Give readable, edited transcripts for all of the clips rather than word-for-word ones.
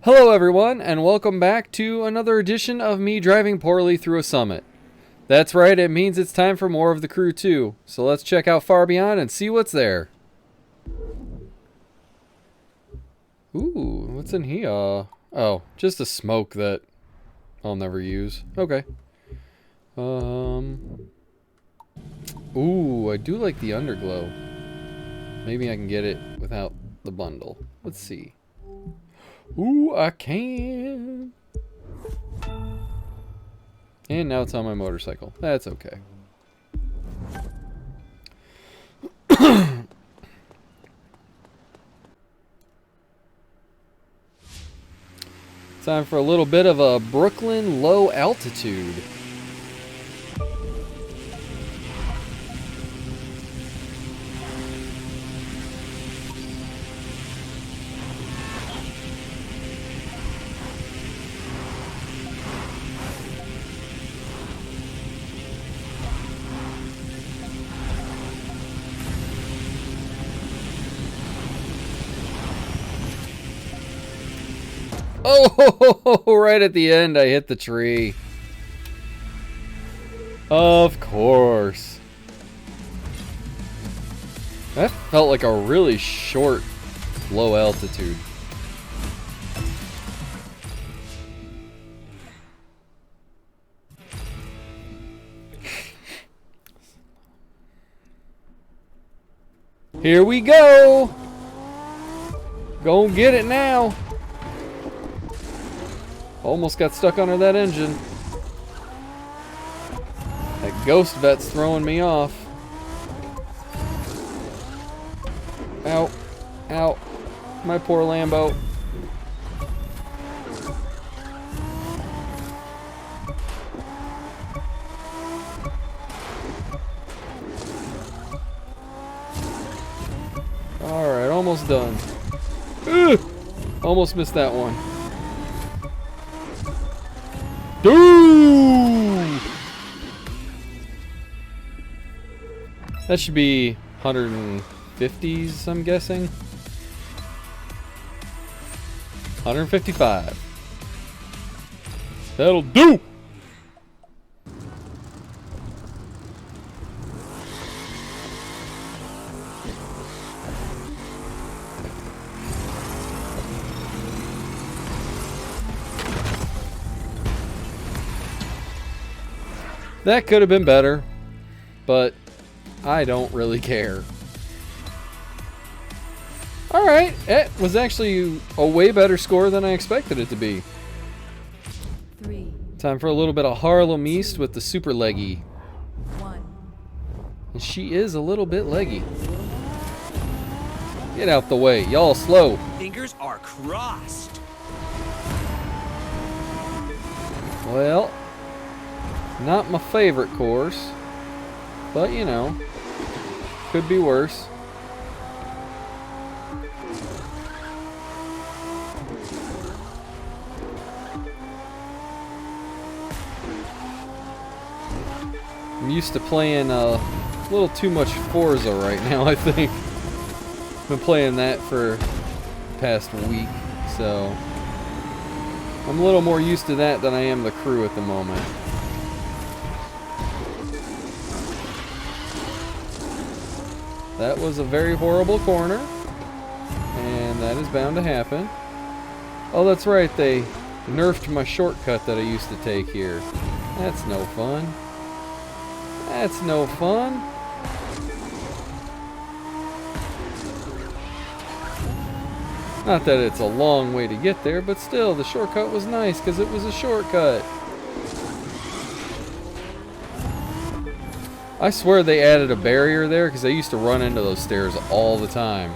Hello everyone, and welcome back to another edition of me driving poorly through a summit. That's right, it means it's time for more of the Crew 2, so let's check out Far Beyond and see what's there. Ooh, what's in here? Oh, just a smoke that I'll never use. Okay. Ooh, I do like the underglow. Maybe I can get it without the bundle. Let's see. Ooh, I can. And now it's on my motorcycle. That's okay. Time for a little bit of a Brooklyn low altitude. Oh, right at the end, I hit the tree. Of course. That felt like a really short, low altitude. Here we go. Go and get it now. Almost got stuck under that engine. That ghost vet's throwing me off. Ow. Ow. My poor Lambo. Alright, almost done. Ugh! Almost missed that one. Dude! That should be 150s, I'm guessing. 155. That'll do! That could have been better, but I don't really care. Alright, it was actually a way better score than I expected it to be. Time for a little bit of Harlem East with the super leggy. And she is a little bit leggy. Get out the way, y'all slow. Fingers are crossed. Well, not my favorite course, but you know, could be worse. I'm used to playing a little too much Forza right now, I think. Been playing that for the past week, so I'm a little more used to that than I am the Crew at the moment. That was a very horrible corner, and that is bound to happen. Oh, that's right, they nerfed my shortcut that I used to take here. That's no fun. That's no fun. Not that it's a long way to get there, but still, the shortcut was nice because it was a shortcut. I swear they added a barrier there because I used to run into those stairs all the time,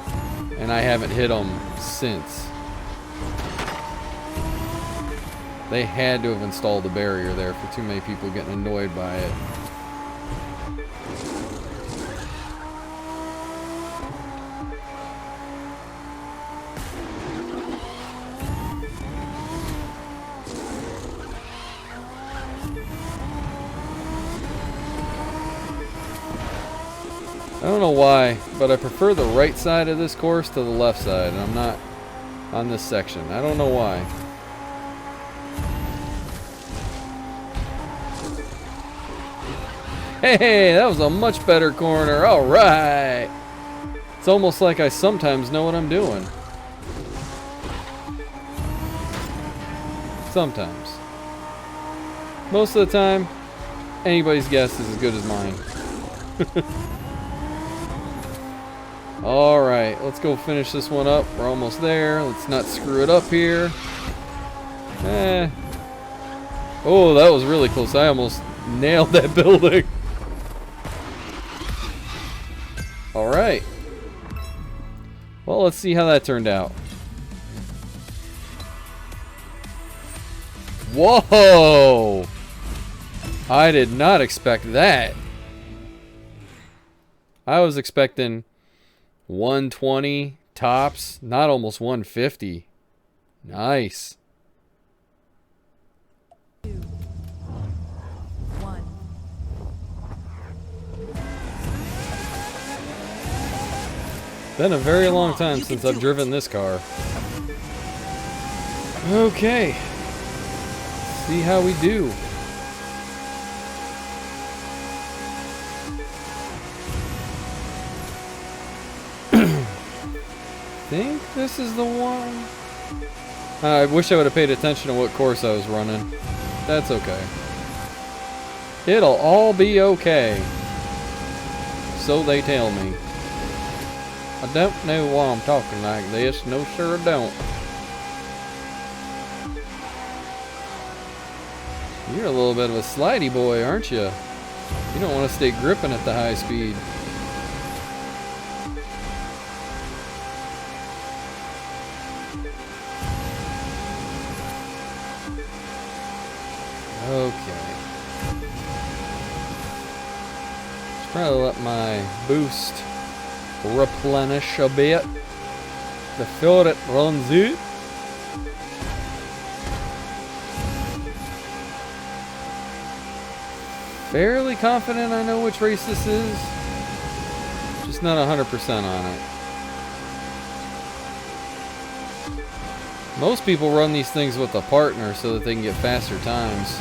and I haven't hit them since. They had to have installed a barrier there for too many people getting annoyed by it. I don't know why, but I prefer the right side of this course to the left side, and I'm not on this section. I don't know why. Hey, that was a much better corner. All right. It's almost like I sometimes know what I'm doing. Sometimes. Most of the time, anybody's guess is as good as mine. Alright, let's go finish this one up. We're almost there. Let's not screw it up here. Oh, that was really close. I almost nailed that building. Alright. Well, let's see how that turned out. Whoa! I did not expect that. I was expecting 120 tops, not almost 150. Nice. 2, 1. Been a very long time since I've driven this car. Okay. See how we do. Think this is the one. I wish I would have paid attention to what course I was running. That's okay. It'll all be okay. So they tell me. I don't know why I'm talking like this. No, sir, I don't. You're a little bit of a slidey boy, aren't you? You don't want to stay gripping at the high speed. Okay. Should probably let my boost replenish a bit before it runs out. Fairly confident I know which race this is. Just not 100% on it. Most people run these things with a partner so that they can get faster times.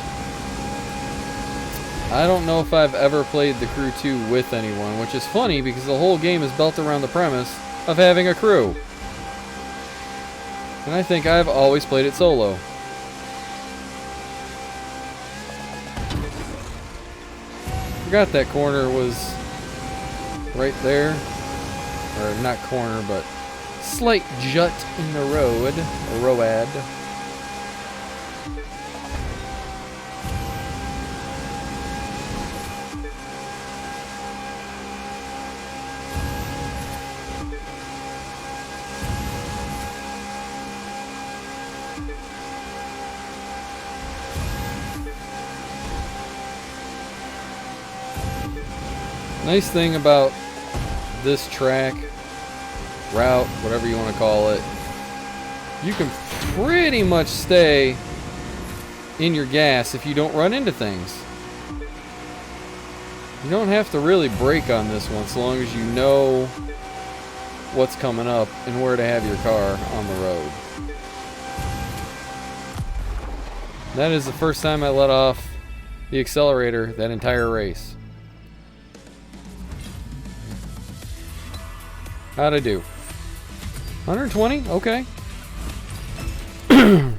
I don't know if I've ever played the Crew 2 with anyone, which is funny because the whole game is built around the premise of having a crew. And I think I've always played it solo. Forgot that corner was right there. Or not corner, but slight jut in the road. Or road. Nice thing about this track, route, whatever you want to call it, you can pretty much stay in your gas if you don't run into things. You don't have to really brake on this one so long as you know what's coming up and where to have your car on the road. That is the first time I let off the accelerator that entire race. How'd I do? 120? Okay. A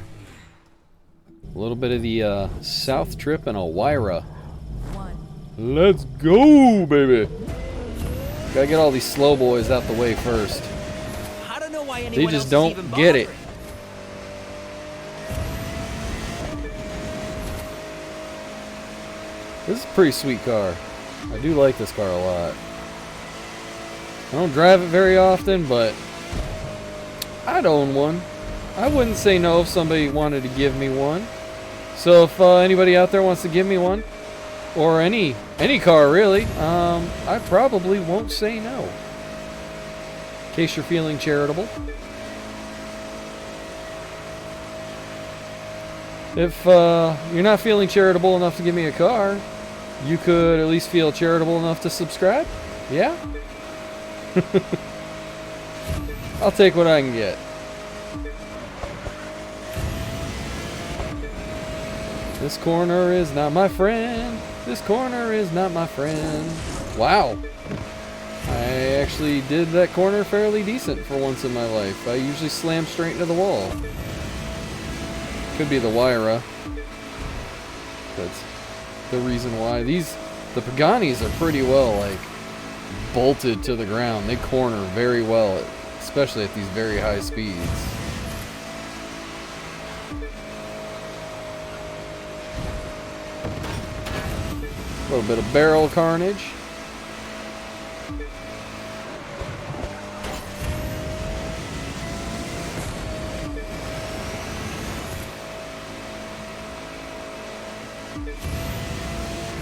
little bit of the South Trip and Elwira. 1. Let's go, baby. Gotta get all these slow boys out the way first. I don't know why anyone They else just is don't even get it. bothering. This is a pretty sweet car. I do like this car a lot. I don't drive it very often, but I'd own one. I wouldn't say no if somebody wanted to give me one. So if anybody out there wants to give me one, or any car really, I probably won't say no. In case you're feeling charitable. If you're not feeling charitable enough to give me a car, you could at least feel charitable enough to subscribe. Yeah? I'll take what I can get. This corner is not my friend. This corner is not my friend. Wow. I actually did that corner fairly decent for once in my life. I usually slam straight into the wall. Could be the Wyra. That's the reason why. The Paganis are pretty well, like, bolted to the ground. They corner very well, especially at these very high speeds. A little bit of barrel carnage.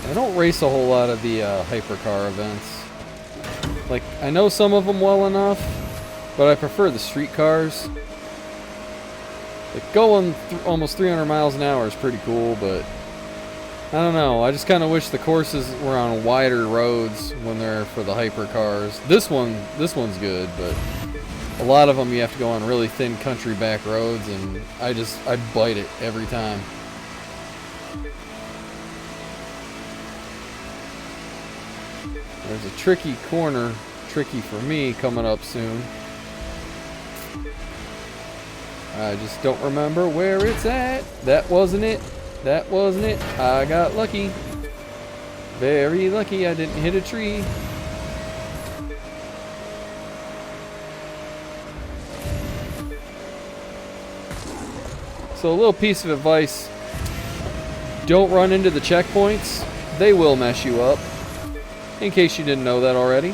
I don't race a whole lot of the hypercar events. Like, I know some of them well enough, but I prefer the street cars. Like, going almost 300 miles an hour is pretty cool, but I don't know. I just kind of wish the courses were on wider roads when they're for the hypercars. This one's good, but a lot of them you have to go on really thin country back roads, and I bite it every time. There's a tricky corner, tricky for me, coming up soon. I just don't remember where it's at. That wasn't it. That wasn't it. I got lucky. Very lucky I didn't hit a tree. So a little piece of advice. Don't run into the checkpoints. They will mess you up. In case you didn't know that already.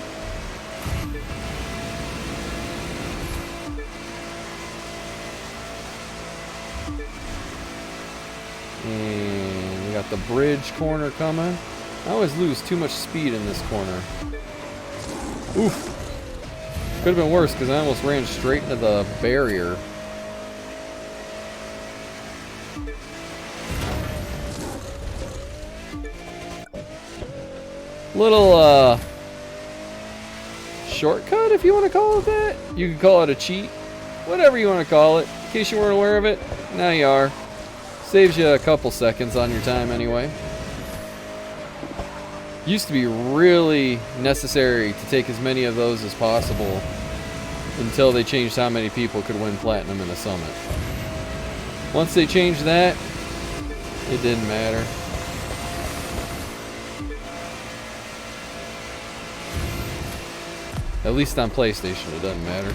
And we got the bridge corner coming. I always lose too much speed in this corner. Oof. Could have been worse because I almost ran straight into the barrier. Little shortcut, if you want to call it that. You can call it a cheat, whatever you want to call it. In case you weren't aware of it, now you are. Saves you a couple seconds on your time anyway. Used to be really necessary to take as many of those as possible until they changed how many people could win platinum in a summit. Once they changed that, it didn't matter. At least on PlayStation, it doesn't matter.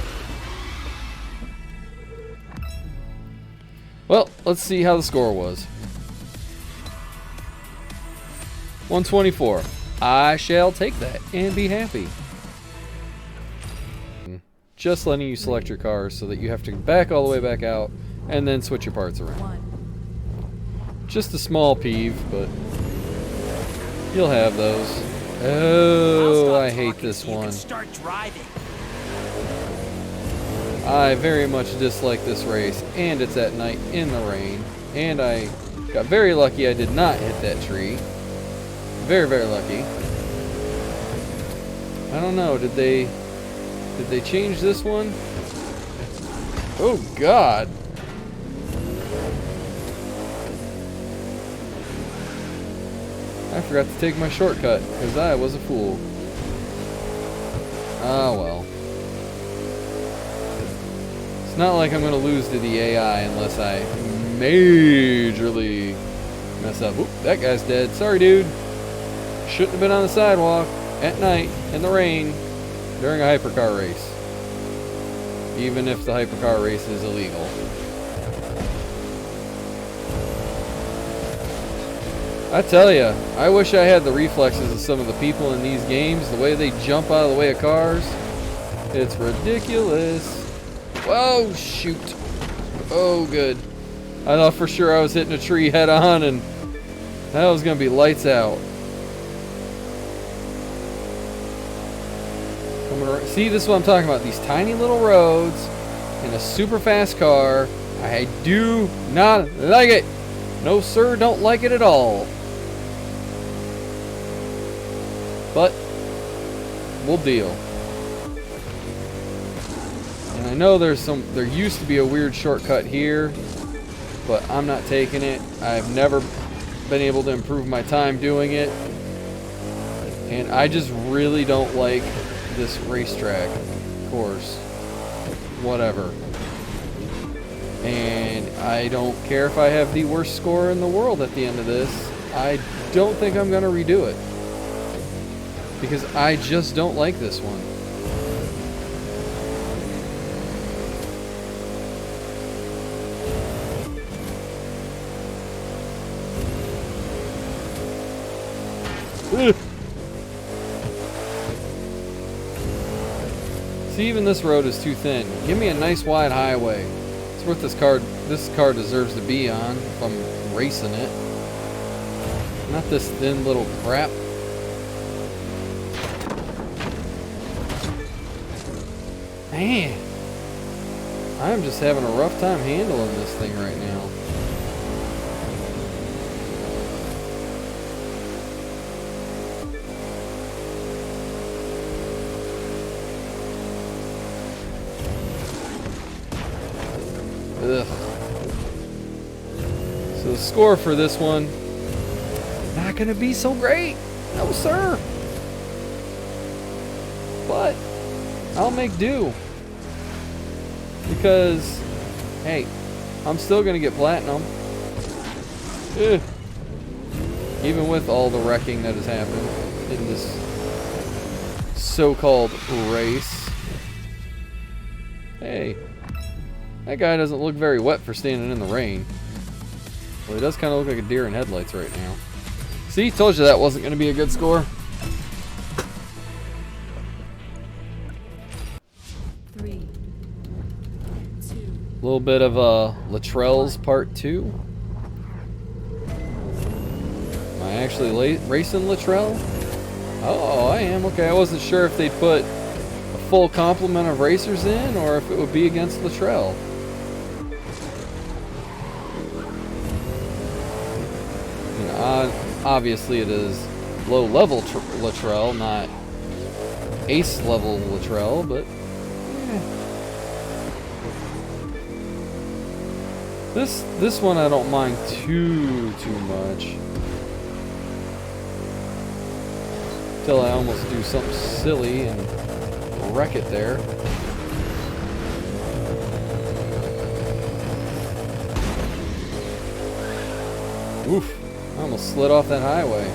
Well, let's see how the score was. 124. I shall take that and be happy. Just letting you select your cars so that you have to back all the way back out and then switch your parts around. Just a small peeve, but you'll have those. Oh, I hate this one. Start driving. I very much dislike this race, and it's at night in the rain, and I got very lucky I did not hit that tree. Very, very lucky. I don't know, did they change this one? Oh God. I forgot to take my shortcut, because I was a fool. Ah, well. It's not like I'm going to lose to the AI unless I majorly mess up. Oop, that guy's dead. Sorry, dude. Shouldn't have been on the sidewalk at night in the rain during a hypercar race. Even if the hypercar race is illegal. I tell ya, I wish I had the reflexes of some of the people in these games. The way they jump out of the way of cars. It's ridiculous. Whoa, shoot. Oh, good. I thought for sure I was hitting a tree head on and that was going to be lights out. See, this is what I'm talking about. These tiny little roads in a super fast car. I do not like it. No, sir, don't like it at all. But we'll deal. And I know there used to be a weird shortcut here, but I'm not taking it. I've never been able to improve my time doing it. And I just really don't like this racetrack course. Whatever. And I don't care if I have the worst score in the world at the end of this. I don't think I'm going to redo it. Because I just don't like this one. Ugh. See, even this road is too thin. Give me a nice wide highway. It's what this car deserves to be on if I'm racing it. Not this thin little crap. Man, I'm just having a rough time handling this thing right now. Ugh. So the score for this one, not gonna be so great. No, sir. But I'll make do. Because, hey, I'm still gonna get platinum. Ugh. Even with all the wrecking that has happened in this so-called race. Hey. That guy doesn't look very wet for standing in the rain. Well, he does kind of look like a deer in headlights right now. See, told you that wasn't going to be a good score. 3, 2. A little bit of Luttrell's part 2. Am I actually racing Luttrell? Oh, I am. Okay, I wasn't sure if they'd put a full complement of racers in or if it would be against Luttrell. Obviously it is low-level Luttrell, not ace-level Luttrell, but this one I don't mind too much. Till I almost do something silly and wreck it there. Oof. I almost slid off that highway.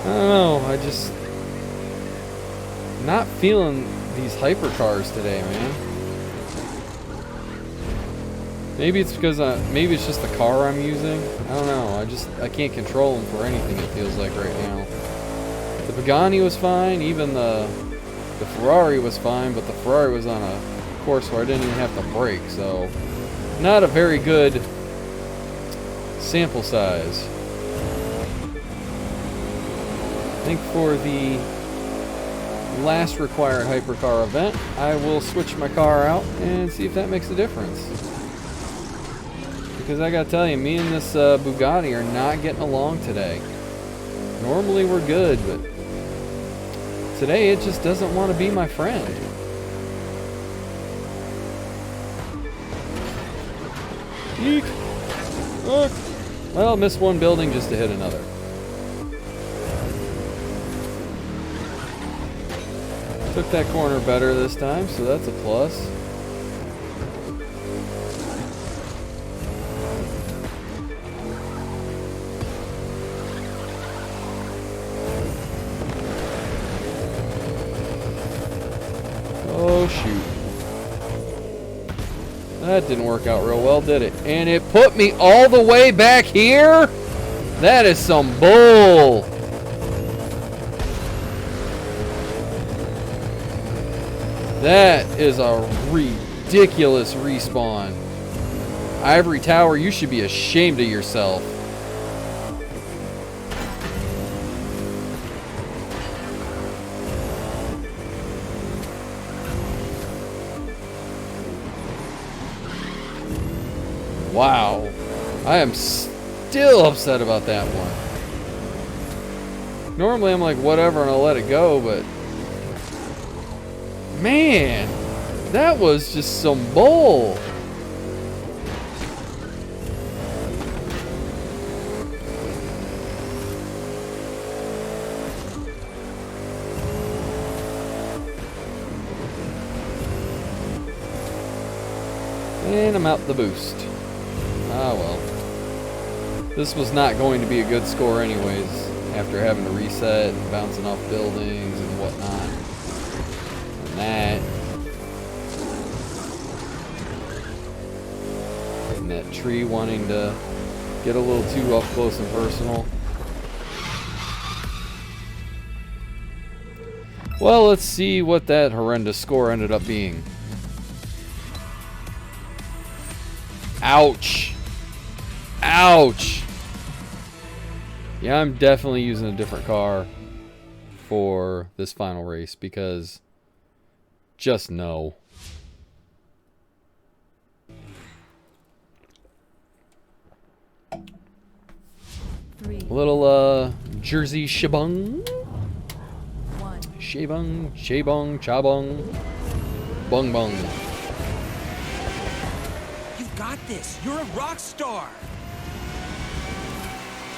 I don't know, I just not feeling these hypercars today, man. Maybe it's because maybe it's just the car I'm using. I don't know. I can't control them for anything. It feels like right now. The Pagani was fine. Even the Ferrari was fine, but the Ferrari was on a course where I didn't even have to brake. So not a very good sample size. I think for the last required hypercar event, I will switch my car out and see if that makes a difference. Because I gotta tell you, me and this Bugatti are not getting along today. Normally we're good, but today it just doesn't want to be my friend. Eek! Look! Well, missed one building just to hit another. Took that corner better this time, so that's a plus. Oh, shoot. That didn't work out real well, did it? And it put me all the way back here? That is some bull. That is a ridiculous respawn. Ivory Tower, you should be ashamed of yourself. Wow. I am still upset about that one. Normally I'm like, whatever, and I'll let it go, but... Man, that was just some bull. And I'm out the boost. Ah, well. This was not going to be a good score anyways, after having to reset and bouncing off buildings and whatnot. And that. And that tree wanting to get a little too up close and personal. Well, let's see what that horrendous score ended up being. Ouch. Ouch. Yeah, I'm definitely using a different car for this final race because just no. Three. A little Jersey shabung. 1. Shabung, shabung, chabung. Bung bung. You got this. You're a rock star.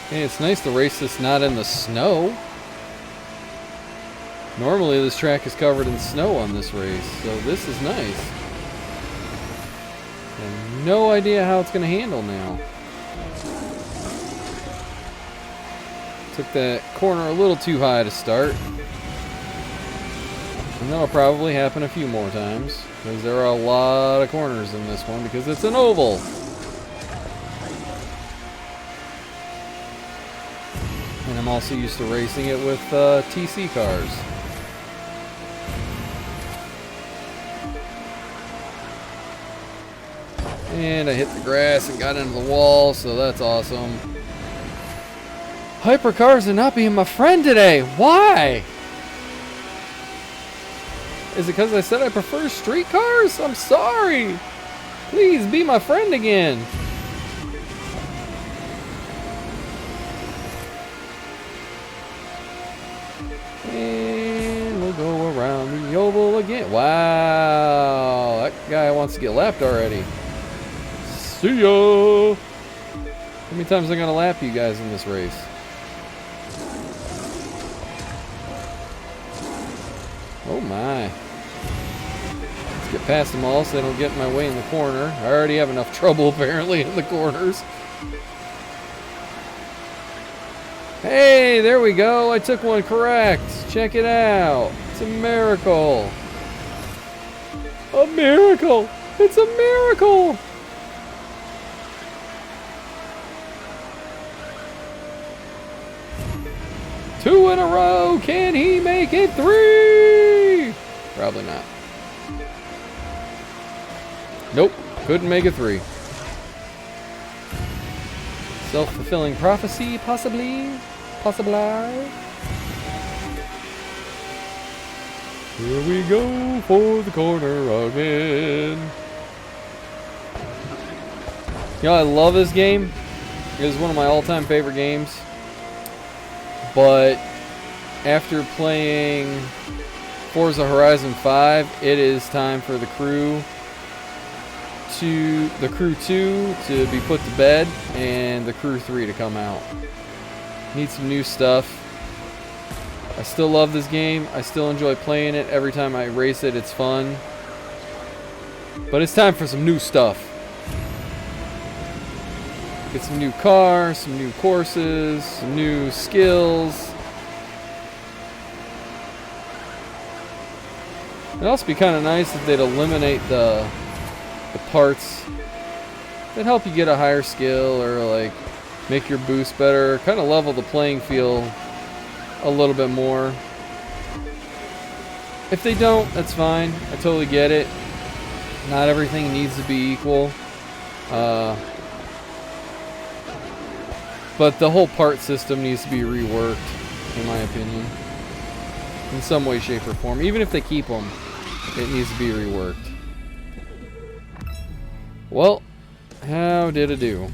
Hey, it's nice to race this not in the snow. Normally this track is covered in snow on this race, so this is nice. I have no idea how it's going to handle now. Took that corner a little too high to start. And that'll probably happen a few more times, because there are a lot of corners in this one, because it's an oval. And I'm also used to racing it with TC cars. And I hit the grass and got into the wall, so that's awesome. Hypercars are not being my friend today. Why? Is it because I said I prefer street cars? I'm sorry. Please be my friend again. And we'll go around the oval again. Wow, that guy wants to get lapped already. See ya. How many times am I gonna lap you guys in this race? Oh my. Let's get past them all so they don't get in my way in the corner. I already have enough trouble apparently in the corners. Hey, there we go. I took one correct. Check it out. It's a miracle. A miracle. It's a miracle. Two in a row. Can he make it three? Probably not. Nope. Couldn't make it three. Self-fulfilling prophecy, possibly. Possibly. Here we go for the corner again. You know, I love this game. It is one of my all-time favorite games. But after playing Forza Horizon 5, it is time for the crew 2 to be put to bed and the crew 3 to come out. Need some new stuff. I still love this game. I still enjoy playing it. Every time I race it, it's fun. But it's time for some new stuff. Get some new cars, some new courses, some new skills. It'd also be kind of nice if they'd eliminate the parts that help you get a higher skill or like make your boost better. Kind of level the playing field a little bit more. If they don't, that's fine. I totally get it. Not everything needs to be equal. But the whole part system needs to be reworked, in my opinion. In some way, shape, or form. Even if they keep them, it needs to be reworked. Well, How did it do?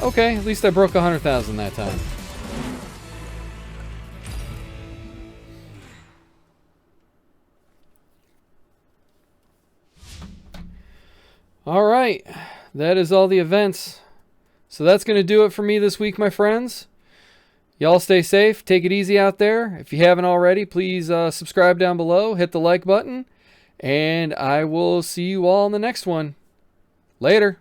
Okay, at least I broke 100,000 that time. Alright, that is all the events. So that's going to do it for me this week, my friends. Y'all stay safe. Take it easy out there. If you haven't already, please subscribe down below. Hit the like button. And I will see you all in the next one. Later.